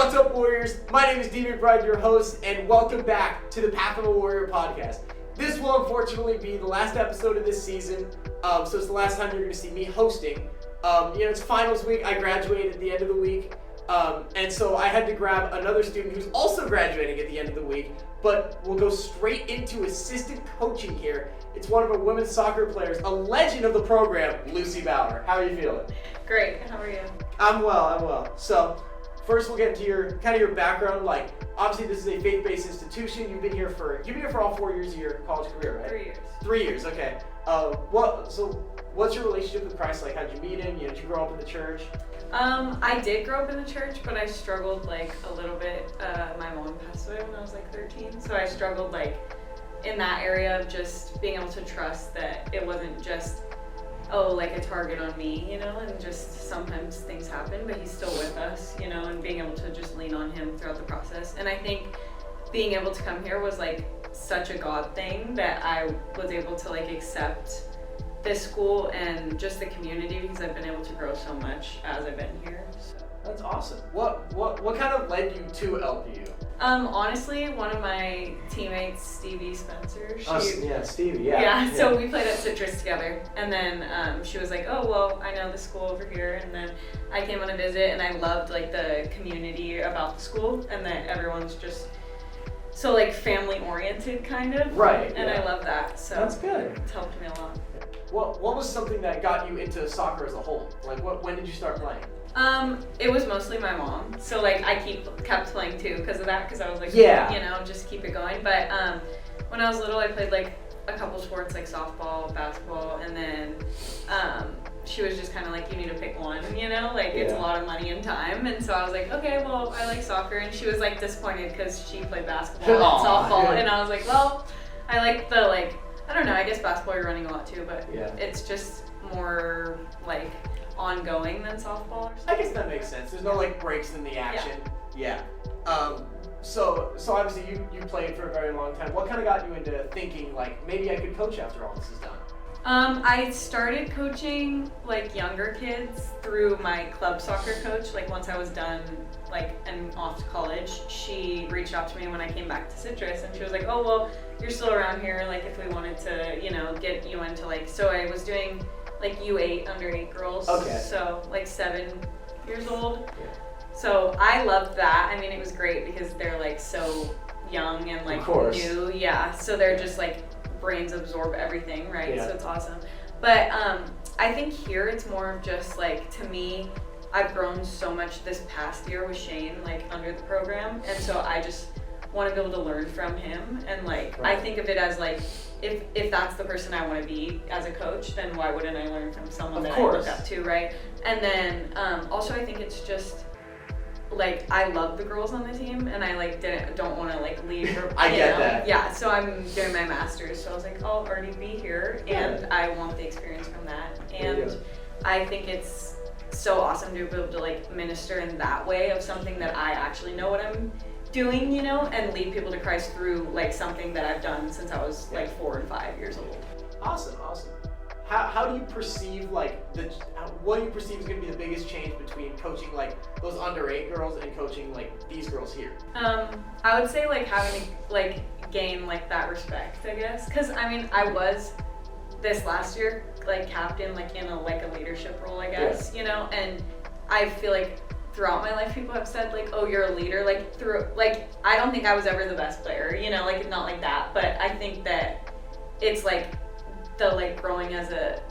What's up, Warriors? My name is Dean McBride, your host, and welcome back to the Path of a Warrior podcast. This will unfortunately be the last episode of this season, so it's the last time you're going to see me hosting. It's finals week. I graduated at the end of the week, and so I had to grab another student who's also graduating at the end of the week, but we'll go straight into assistant coaching here. It's one of our women's soccer players, a legend of the program, Lucy Bauer. How are you feeling? Great. How are you? I'm well. So, first we'll get into your background. Like, obviously this is a faith-based institution. You've been here for all 4 years of your college career, right? 3 years. 3 years, okay. What's your relationship with Christ like? How'd you meet him? Did you grow up in the church? I did grow up in the church, but I struggled a little bit. My mom passed away when I was 13, so I struggled in that area of just being able to trust that it wasn't just a target on me, and just sometimes things happen, but he's still with us, and being able to just lean on him throughout the process. And I think being able to come here was such a God thing that I was able to accept this school and just the community, because I've been able to grow so much as I've been here. So. That's awesome. What kind of led you to LPU? Honestly, one of my teammates, Stevie Spencer. Stevie. Yeah. So we played at Citrus together, and then she was like, "Oh, well, I know the school over here," and then I came on a visit, and I loved the community about the school, and that everyone's just so family oriented kind of. Right. And I love that. So that's good. It's helped me a lot. What was something that got you into soccer as a whole? When did you start playing? It was mostly my mom. So I kept playing too because of that, because I was just keep it going. But when I was little, I played a couple sports softball, basketball, and then she was just kind of you need to pick one, it's a lot of money and time. And so I was okay, well, I like soccer. And she was disappointed because she played basketball and softball. Yeah. And I was well, I like the I don't know, I guess basketball you're running a lot too, but it's just more ongoing than softball or something. I guess that makes sense. There's no breaks in the action. Yeah. So obviously you played for a very long time. What kind of got you into thinking maybe I could coach after all this is done? I started coaching younger kids through my club soccer coach. Once I was done and off to college, she reached out to me when I came back to Citrus, and she was oh, well, you're still around here, if we wanted to, get you into so I was doing U8 under 8 girls. Okay. So 7 years old. Yeah. So I loved that. I mean, it was great because they're so young and new. Yeah. So they're just brains absorb everything, right? Yeah. So it's awesome. But I think here it's more of just to me, I've grown so much this past year with Shane under the program, and so I just want to be able to learn from him. And right. I think of it as if that's the person I want to be as a coach, then why wouldn't I learn from someone that I look up to, right? And then also I think it's just I love the girls on the team, and I don't want to leave her. I get that. Yeah, so I'm doing my master's, so I was I'll already be here, and I want the experience from that. And I think it's so awesome to be able to minister in that way of something that I actually know what I'm doing, and lead people to Christ through something that I've done since I was 4 and 5 years old. Awesome. How do you perceive what do you perceive is going to be the biggest change between coaching those under 8 girls and coaching these girls here? I would say having to gain that respect, I guess, because I mean I was this last year captain in a leadership role, I guess, and I feel throughout my life people have said oh, you're a leader, I don't think I was ever the best player, not like that, but I think that it's the growing as a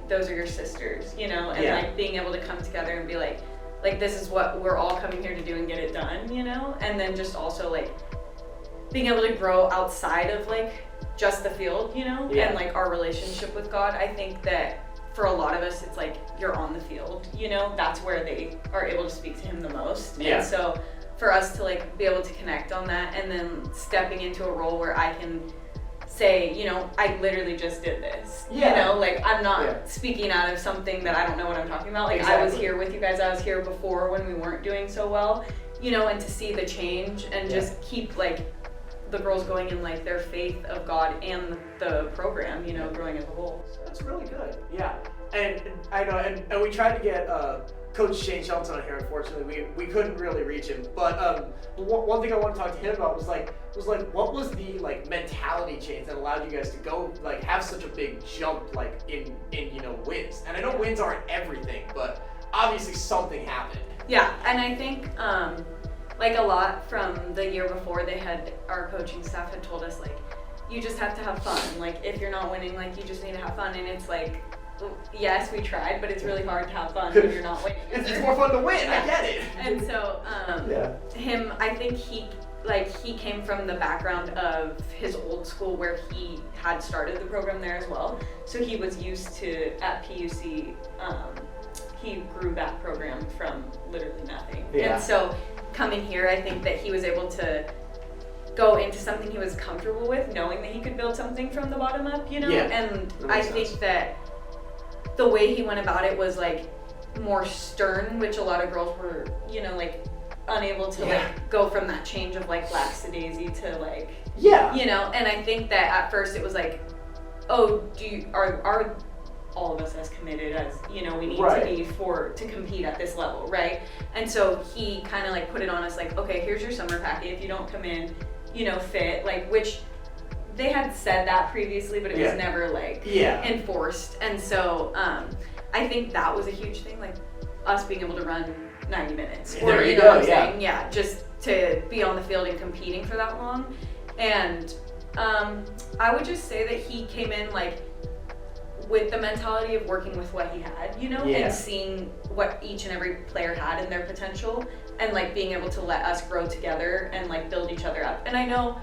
those are your sisters, and being able to come together and be this is what we're all coming here to do and get it done, and then just also being able to grow outside of just the field, and our relationship with God. I think that for a lot of us it's you're on the field, that's where they are able to speak to him the most. And so for us to be able to connect on that, and then stepping into a role where I can say, I literally just did this. I'm not speaking out of something that I don't know what I'm talking about. Exactly. I was here with you guys. I was here before when we weren't doing so well, and to see the change and just keep the girls going in their faith of God and the program, growing as a whole. That's really good. Yeah. And I know, and we tried to get Coach Shane Shelton on here. Unfortunately, we couldn't really reach him. But one thing I want to talk to him about was what was the like mentality change that allowed you guys to go like have such a big jump like in wins. And I know wins aren't everything, but obviously something happened. Yeah, and I think like a lot from the year before, our coaching staff had told us like, you just have to have fun. Like if you're not winning, like you just need to have fun. And it's like, yes, we tried, but it's really hard to have fun when you're not winning. It's more fun to win. Yeah. I get it. And so I think he came from the background of his old school where he had started the program there as well. So he was used to at PUC. He grew that program from literally nothing. Yeah. And so coming here, I think that he was able to go into something he was comfortable with, knowing that he could build something from the bottom up, Yeah, and I think that the way he went about it was like more stern, which a lot of girls were, like unable to like go from that change of like lackadaisy to like, and I think that at first it was like, oh, are all of us as committed as we need to be to compete at this level, right? And so he kind of like put it on us like, okay, here's your summer packet. If you don't come in, fit, like, which they had said that previously, but it was never like enforced. And so I think that was a huge thing, like us being able to run 90 minutes, or there you go, what I'm saying, just to be on the field and competing for that long. And I would just say that he came in like with the mentality of working with what he had, and seeing what each and every player had in their potential, and like being able to let us grow together and like build each other up. And I know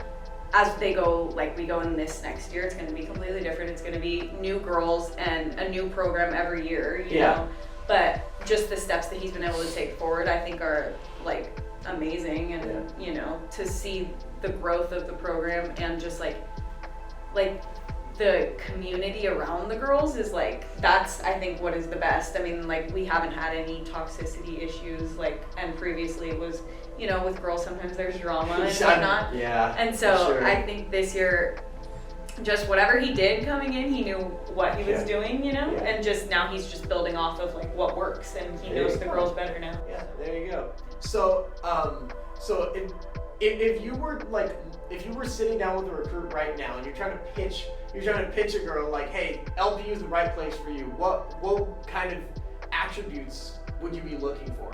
as they go, like we go in this next year, it's going to be completely different. It's going to be new girls and a new program every year, you know. But just the steps that he's been able to take forward, I think are like amazing, and to see the growth of the program and just like the community around the girls is like, that's I think what is the best. I mean, like we haven't had any toxicity issues, like, and previously it was, with girls sometimes there's drama and whatnot. And so I think this year, just whatever he did coming in, he knew what he was doing, and just now he's just building off of like what works, and he knows the girls better now. Yeah, there you go. So, if you were sitting down with a recruit right now and you're trying to pitch a girl like, hey, LPU is the right place for you, what kind of attributes would you be looking for?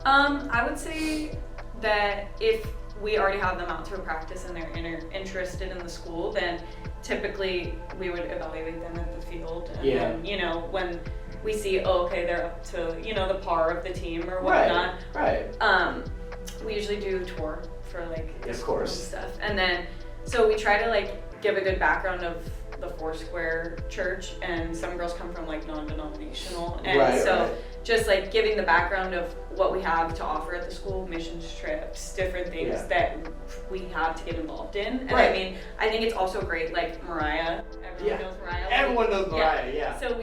I would say that if we already have them out to a practice and they're interested in the school, then typically we would evaluate them at the field. And then, when we see, they're up to, the par of the team or whatnot. We usually do a tour for like the school and stuff. And then, so we try to like give a good background of the Foursquare church, and some girls come from like non-denominational. And just like giving the background of what we have to offer at the school, missions trips, different things that we have to get involved in. And I mean, I think it's also great, like Mariah, everyone knows Mariah. Everyone knows Mariah, So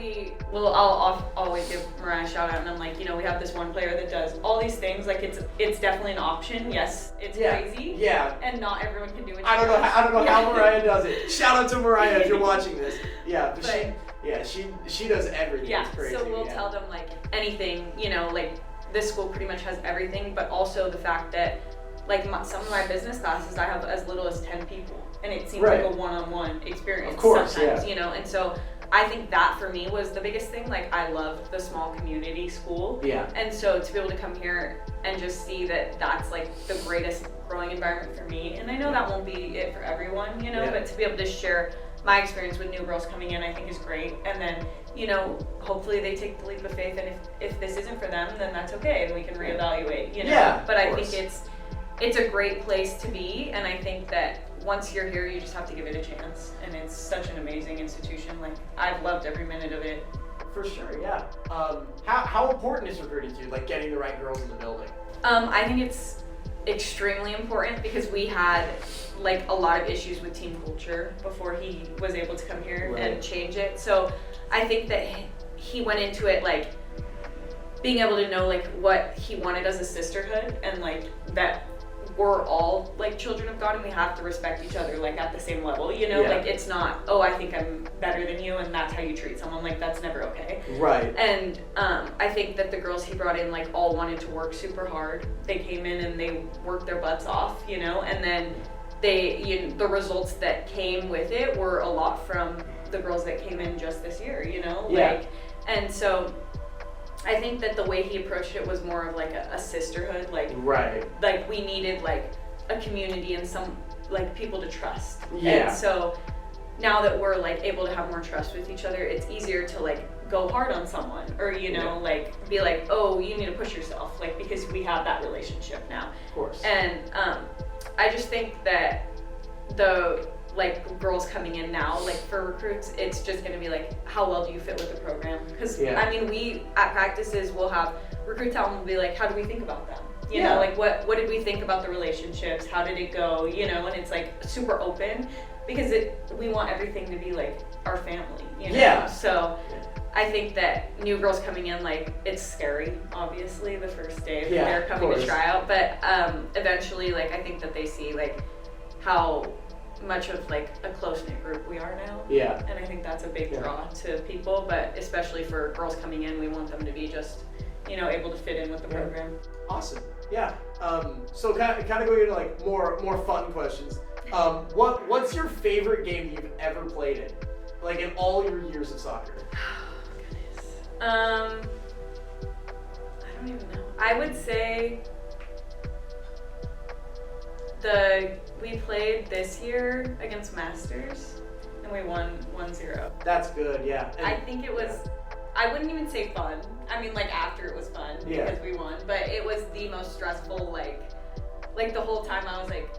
I'll always give Mariah a shout out, and I'm like, we have this one player that does all these things, like it's definitely an option. Yes, it's crazy. And not everyone can do it. I don't know how Mariah does it. Shout out to Mariah if you're watching this. She does everything. It's crazy. So we'll tell them like anything, like this school pretty much has everything, but also the fact that like some of my business classes, I have as little as 10 people, and it seems like a one-on-one experience sometimes, and so I think that for me was the biggest thing. Like I loved the small community school, and so to be able to come here and just see that that's like the greatest growing environment for me, and I know that won't be it for everyone, but to be able to share my experience with new girls coming in, I think is great. And then, hopefully they take the leap of faith, and if this isn't for them, then that's okay, and we can reevaluate, But I think it's a great place to be, and I think that once you're here, you just have to give it a chance, and it's such an amazing institution. Like, I've loved every minute of it. For sure, yeah. How important is recruiting to you, like getting the right girls in the building? I think it's extremely important, because we had like a lot of issues with team culture before he was able to come here and change it. So I think that he went into it like being able to know like what he wanted as a sisterhood, and like that we're all like children of God and we have to respect each other like at the same level, you know? Like it's not, oh, I think I'm better than you and that's how you treat someone. Like that's never okay. Right. And I think that the girls he brought in like all wanted to work super hard. They came in and they worked their butts off, you know? And then the results that came with it were a lot from the girls that came in just this year, you know? Like, and so I think that the way he approached it was more of like a sisterhood, like like we needed like a community and some like people to trust. And so now that we're like able to have more trust with each other, it's easier to like go hard on someone or you know like be like, oh, you need to push yourself, like because we have that relationship now. Of course. And I just think that the like girls coming in now, like for recruits, it's just gonna be like, how well do you fit with the program? Because I mean, we at practices will have recruits out and we'll be like, how do we think about them? You know, like what did we think about the relationships? How did it go? You know, and it's like super open because we want everything to be like our family. You know? So I think that new girls coming in, like it's scary, obviously, the first day if they're coming to try out, but eventually, like I think that they see like how much of like a close-knit group we are now. And I think that's a big draw to people, but especially for girls coming in, we want them to be just, you know, able to fit in with the program. Awesome. So kind of going into like more fun questions. What's your favorite game you've ever played in? Like in all your years of soccer? I don't even know. I would say we played this year against Masters and we won 1-0. That's good, yeah. And I think it was, I wouldn't even say fun. I mean, like after it was fun because we won, but it was the most stressful, like the whole time I was like,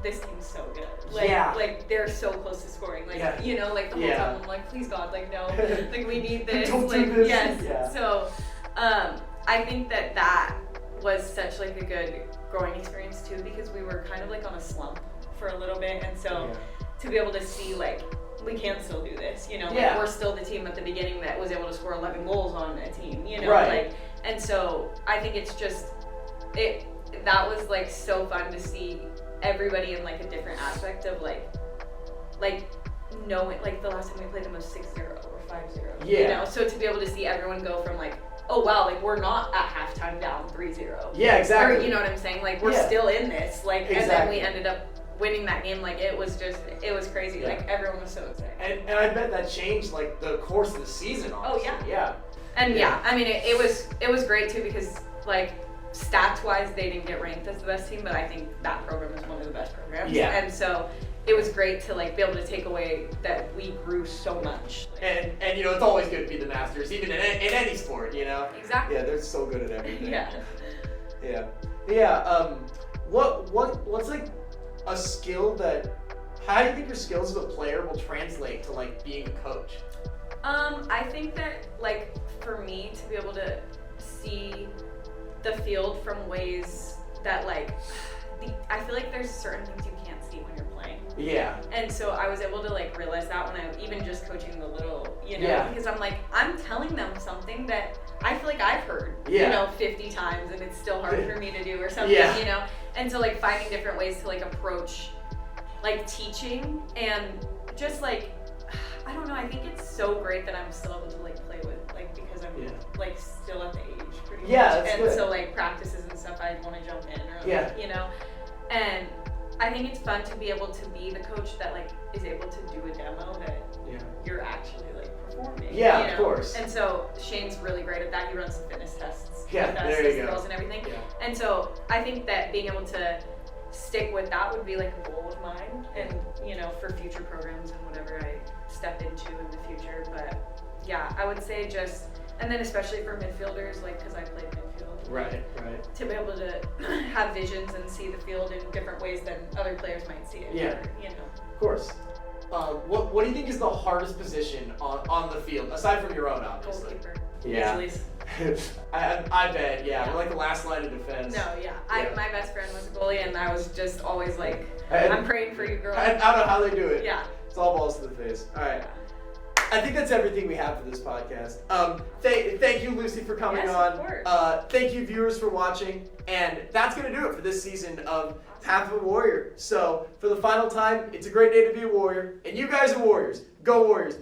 this team's so good. Like they're so close to scoring. Like, you know, like the whole time I'm like, please God, like no, like we need this. Don't like, do this. Yes. So, I think that was such like a good growing experience too, because we were kind of like on a slump for a little bit, and so to be able to see like we can still do this, you know, like we're still the team at the beginning that was able to score 11 goals on a team, you know, like, and so I think it's just that was like so fun to see everybody in like a different aspect of like knowing, like the last time we played them was 6-0 or 5-0, you know, so to be able to see everyone go from like, oh wow, like we're not at halftime down 3-0. Yeah, exactly. Or, you know what I'm saying? Like we're still in this. Like and then we ended up winning that game. Like it was crazy. Like everyone was so excited. And I bet that changed like the course of the season, honestly. Oh yeah. And I mean it was great too because like stats wise they didn't get ranked as the best team, but I think that program is one of the best programs. Yeah. And so it was great to like be able to take away that we grew so much. And you know, it's always good to be the Masters, even in any sport, you know? Exactly. Yeah, they're so good at everything. What's like a skill how do you think your skills as a player will translate to like being a coach? I think that like for me to be able to see the field from ways that like I feel like there's certain things you can't see when you're playing. Yeah. And so I was able to like realize that when I even just coaching the little, you know, because I'm like, I'm telling them something that I feel like I've heard, you know, 50 times and it's still hard for me to do or something, you know? And so like finding different ways to like approach like teaching and just like, I don't know, I think it's so great that I'm still able to like play with, like because I'm like still at the age pretty much. That's and good. so like practices and stuff I want to jump in or like, you know, and I think it's fun to be able to be the coach that like is able to do a demo that you're actually like performing. Yeah, you know? Of course. And so Shane's really great at that. He runs some fitness tests with us there as you go. girls and everything. Yeah. And so I think that being able to stick with that would be like a goal of mine, and you know, for future programs and whatever I step into in the future. But yeah, I would say just, and then especially for midfielders, like because I played midfield. Right. To be able to have visions and see the field in different ways than other players might see it. Yeah. Or, you know. Of course. What do you think is the hardest position on the field, aside from your own, obviously? Goalkeeper. Yeah. Usually. I bet, We're like the last line of defense. No, my best friend was a goalie, and I was just always like, I'm praying for you, girl. I don't know how they do it. Yeah. It's all balls to the face. All right. I think that's everything we have for this podcast. Thank you, Lucy, for coming Yes, on. of course. Thank you, viewers, for watching. And that's going to do it for this season of Path of a Warrior. So, for the final time, it's a great day to be a warrior. And you guys are warriors. Go Warriors.